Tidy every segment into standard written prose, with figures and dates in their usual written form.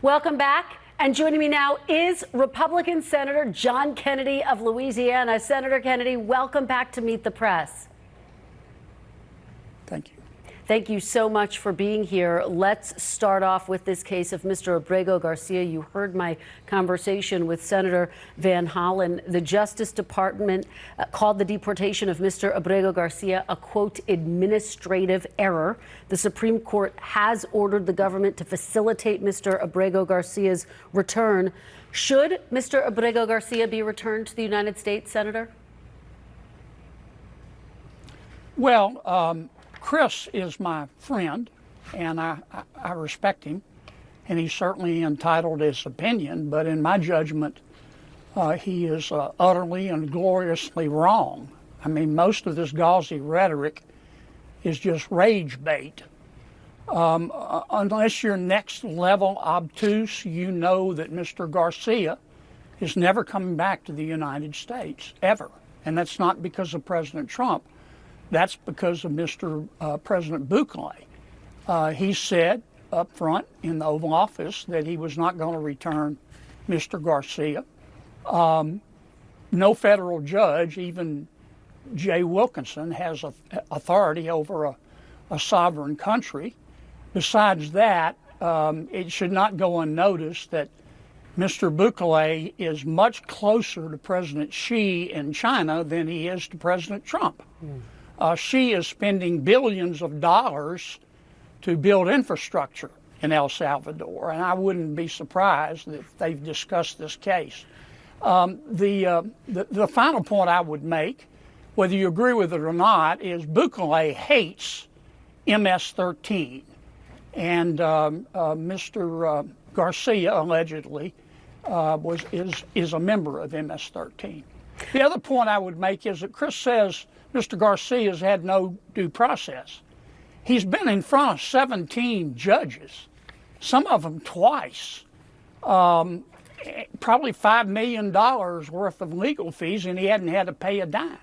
Welcome back. And joining me now is Republican Senator John Kennedy of Louisiana. Senator Kennedy, welcome back to Meet the Press. Thank you. Thank you so much for being here. Let's start off with this case of Mr. Abrego Garcia. You heard my conversation with Senator Van Hollen. The Justice Department called the deportation of Mr. Abrego Garcia a, quote, administrative error. The Supreme Court has ordered the government to facilitate Mr. Abrego Garcia's return. Should Mr. Abrego Garcia be returned to the United States, Senator? Well, Chris is my friend, and I respect him, and he's certainly entitled to his opinion, but in my judgment, he is utterly and gloriously wrong. I mean, most of this gauzy rhetoric is just rage bait. Unless you're next level obtuse, you know that Mr. Garcia is never coming back to the United States, ever. And that's not because of President Trump. That's because of Mr. President Bukele. He said up front in the Oval Office that he was not going to return Mr. Garcia. No federal judge, even Jay Wilkinson, has authority over a sovereign country. Besides that, it should not go unnoticed that Mr. Bukele is much closer to President Xi in China than he is to President Trump. Xi is spending billions of dollars to build infrastructure in El Salvador, and I wouldn't be surprised if they've discussed this case. The final point I would make, whether you agree with it or not, is Bukele hates MS-13, and Mr. Garcia allegedly is a member of MS-13. The other point I would make is that Chris says Mr. Garcia's had no due process. He's been in front of 17 judges, some of them twice, probably $5 million worth of legal fees, and he hadn't had to pay a dime.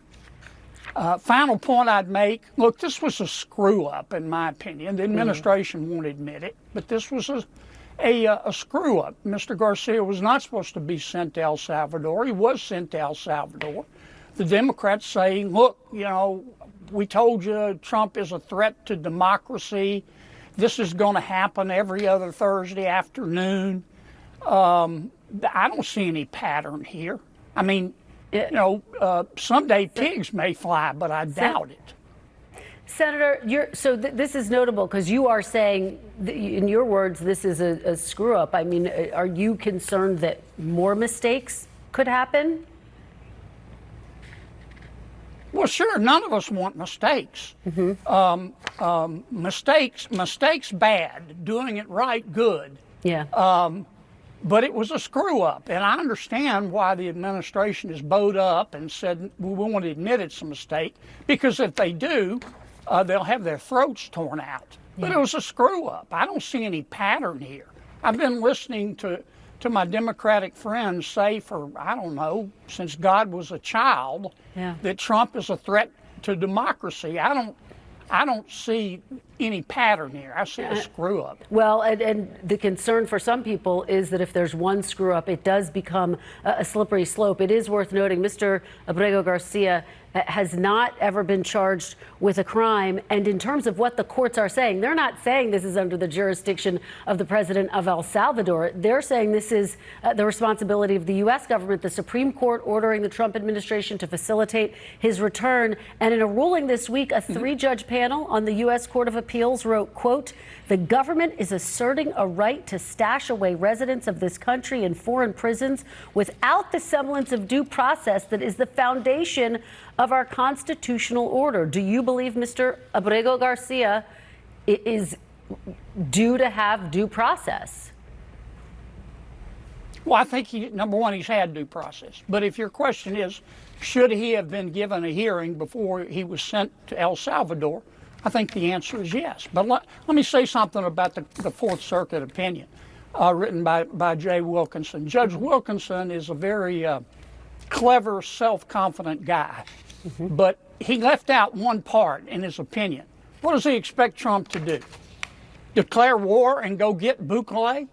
Final point I'd make, look, this was a screw-up, in my opinion. The administration won't admit it, but this was a screw-up. Mr. Garcia was not supposed to be sent to El Salvador. He was sent to El Salvador. The Democrats saying, look, you know, we told you Trump is a threat to democracy. This is going to happen every other Thursday afternoon. I don't see any pattern here. I mean, you know, someday pigs may fly, but I doubt it. Senator, this is notable because you are saying, in your words, this is a screw-up. I mean, are you concerned that more mistakes could happen? Well, sure. None of us want mistakes. Mistakes bad. Doing it right, good. Yeah. But it was a screw-up, and I understand why the administration is bowed up and said we won't admit it's a mistake, because if they do, they'll have their throats torn out. But it was a screw-up. I don't see any pattern here. I've been listening to my Democratic friends say for, I don't know, since God was a child, that Trump is a threat to democracy. I don't see any pattern here. I see a screw up. Well, and the concern for some people is that if there's one screw up, it does become a slippery slope. It is worth noting Mr. Abrego Garcia has not ever been charged with a crime. And in terms of what the courts are saying, they're not saying this is under the jurisdiction of the president of El Salvador. They're saying this is the responsibility of the U.S. government, the Supreme Court ordering the Trump administration to facilitate his return. And in a ruling this week, a three-judge panel on the U.S. Court of Appeals wrote, quote, the government is asserting a right to stash away residents of this country in foreign prisons without the semblance of due process that is the foundation of our constitutional order. Do you believe Mr. Abrego Garcia is due to have due process? Well, I think number one, he's had due process. But if your question is, should he have been given a hearing before he was sent to El Salvador, I think the answer is yes. But let me say something about the Fourth Circuit opinion written by Jay Wilkinson. Judge Wilkinson is a very clever, self-confident guy. But he left out one part in his opinion. What does he expect Trump to do? Declare war and go get Bukele?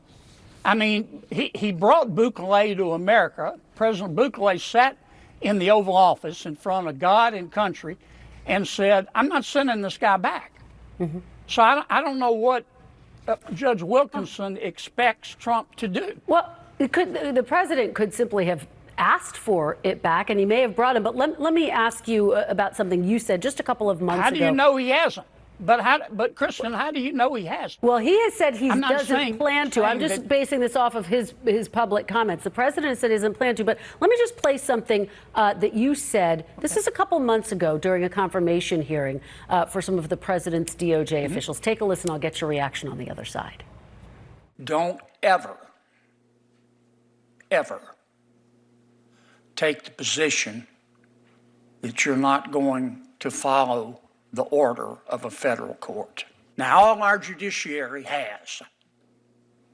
I mean, he brought Bukele to America. President Bukele sat in the Oval Office in front of God and country and said, I'm not sending this guy back. Mm-hmm. So I don't know what Judge Wilkinson expects Trump to do. Well, the president could simply have asked for it back, and he may have brought him. But let me ask you about something you said just a couple of months ago. How do you know he hasn't? But Kristen, how do you know he has? Well, he has said he doesn't plan to. I'm just basing this off of his public comments. The president said he doesn't plan to. But let me just play something that you said. This is a couple months ago during a confirmation hearing for some of the president's DOJ officials. Take a listen. I'll get your reaction on the other side. Don't ever take the position that you're not going to follow the order of a federal court. Now, all our judiciary has,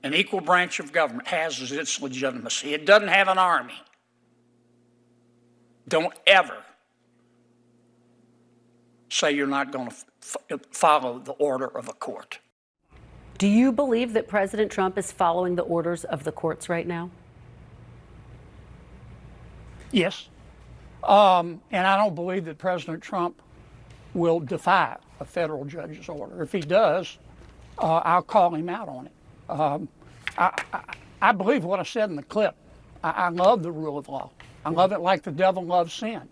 an equal branch of government has its legitimacy. It doesn't have an army. Don't ever say you're not going to follow the order of a court. Do you believe that President Trump is following the orders of the courts right now? Yes. And I don't believe that President Trump will defy a federal judge's order. If he does, I'll call him out on it. I believe what I said in the clip. I love the rule of law. I love it like the devil loves sin.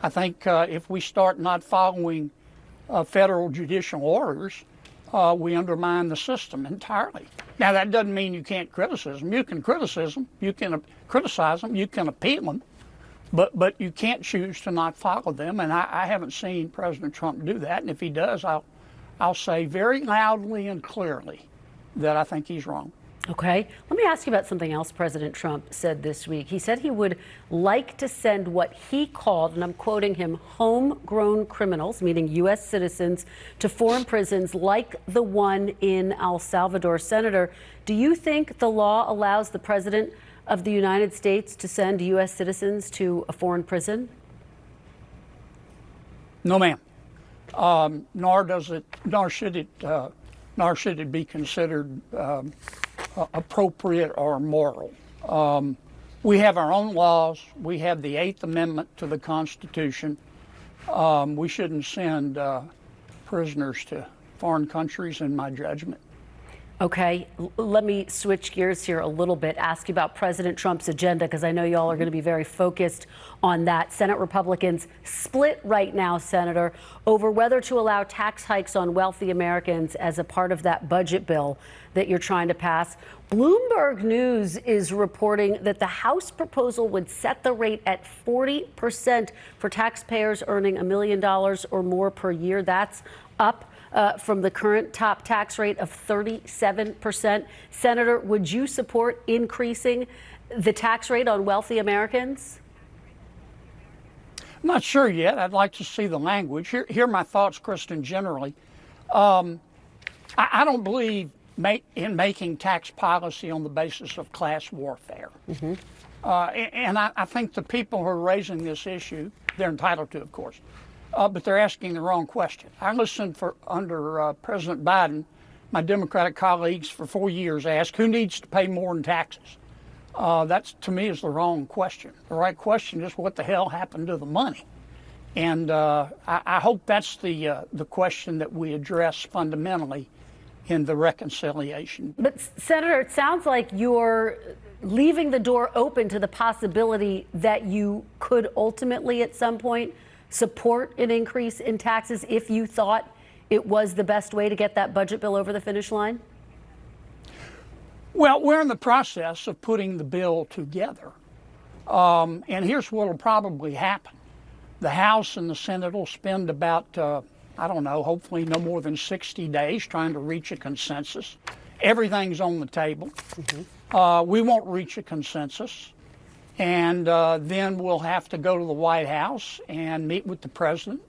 I think if we start not following federal judicial orders, we undermine the system entirely. Now, that doesn't mean you can't criticize them. You can criticize them, you can appeal them, but you can't choose to not follow them. And I haven't seen President Trump do that. And if he does, I'll say very loudly and clearly that I think he's wrong. Okay. Let me ask you about something else President Trump said this week. He said he would like to send what he called, and I'm quoting him, homegrown criminals, meaning U.S. citizens, to foreign prisons like the one in El Salvador. Senator, do you think the law allows the President of the United States to send U.S. citizens to a foreign prison? No, ma'am. Nor should it be considered appropriate or moral. We have our own laws. We have the 8th Amendment to the Constitution. We shouldn't send prisoners to foreign countries, in my judgment. Okay, let me switch gears here a little bit, ask you about President Trump's agenda, because I know y'all are going to be very focused on that. Senate Republicans split right now, Senator, over whether to allow tax hikes on wealthy Americans as a part of that budget bill that you're trying to pass. Bloomberg News is reporting that the House proposal would set the rate at 40% for taxpayers earning $1 million or more per year. That's up from the current top tax rate of 37%. Senator, would you support increasing the tax rate on wealthy Americans? I'm not sure yet. I'd like to see the language. Here are my thoughts, Kristen, generally. I don't believe in making tax policy on the basis of class warfare. Mm-hmm. And I think the people who are raising this issue, they're entitled to, of course, but they're asking the wrong question. I listened under President Biden, my Democratic colleagues for 4 years asked, who needs to pay more in taxes? That, to me, is the wrong question. The right question is, what the hell happened to the money? And I hope that's the question that we address fundamentally in the reconciliation. But, Senator, it sounds like you're leaving the door open to the possibility that you could ultimately, at some point, support an increase in taxes if you thought it was the best way to get that budget bill over the finish line? Well, we're in the process of putting the bill together. And here's what will probably happen. The House and the Senate will spend about, hopefully no more than 60 days trying to reach a consensus. Everything's on the table. Mm-hmm. We won't reach a consensus. And then we'll have to go to the White House and meet with the president.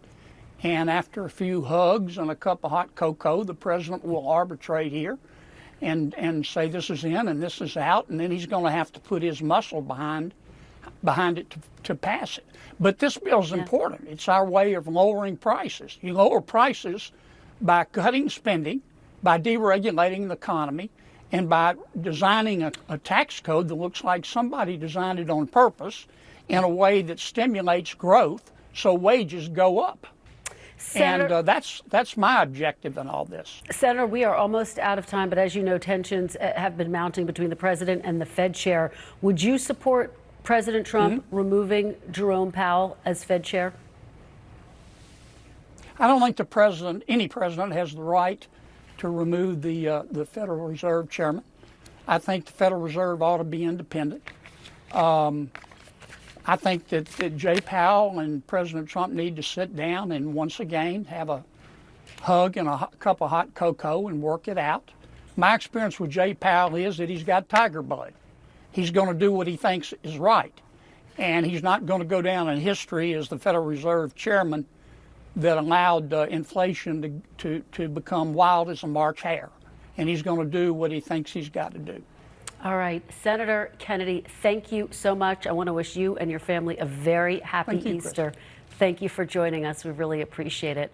And after a few hugs and a cup of hot cocoa, the president will arbitrate here and say this is in and this is out. And then he's going to have to put his muscle behind it to pass it. But this bill is important. It's our way of lowering prices. You lower prices by cutting spending, by deregulating the economy, and by designing a tax code that looks like somebody designed it on purpose in a way that stimulates growth so wages go up. Senator, And that's my objective in all this. Senator, we are almost out of time, but as you know, tensions have been mounting between the president and the Fed chair. Would you support President Trump removing Jerome Powell as Fed chair? I don't think any president has the right to remove the Federal Reserve chairman. I think the Federal Reserve ought to be independent. I think that Jay Powell and President Trump need to sit down and once again have a hug and a cup of hot cocoa and work it out. My experience with Jay Powell is that he's got tiger blood. He's going to do what he thinks is right. And he's not going to go down in history as the Federal Reserve chairman that allowed inflation to become wild as a March hare. And he's going to do what he thinks he's got to do. All right, Senator Kennedy, thank you so much. I want to wish you and your family a very happy Thank you, Easter. Thank you for joining us. We really appreciate it.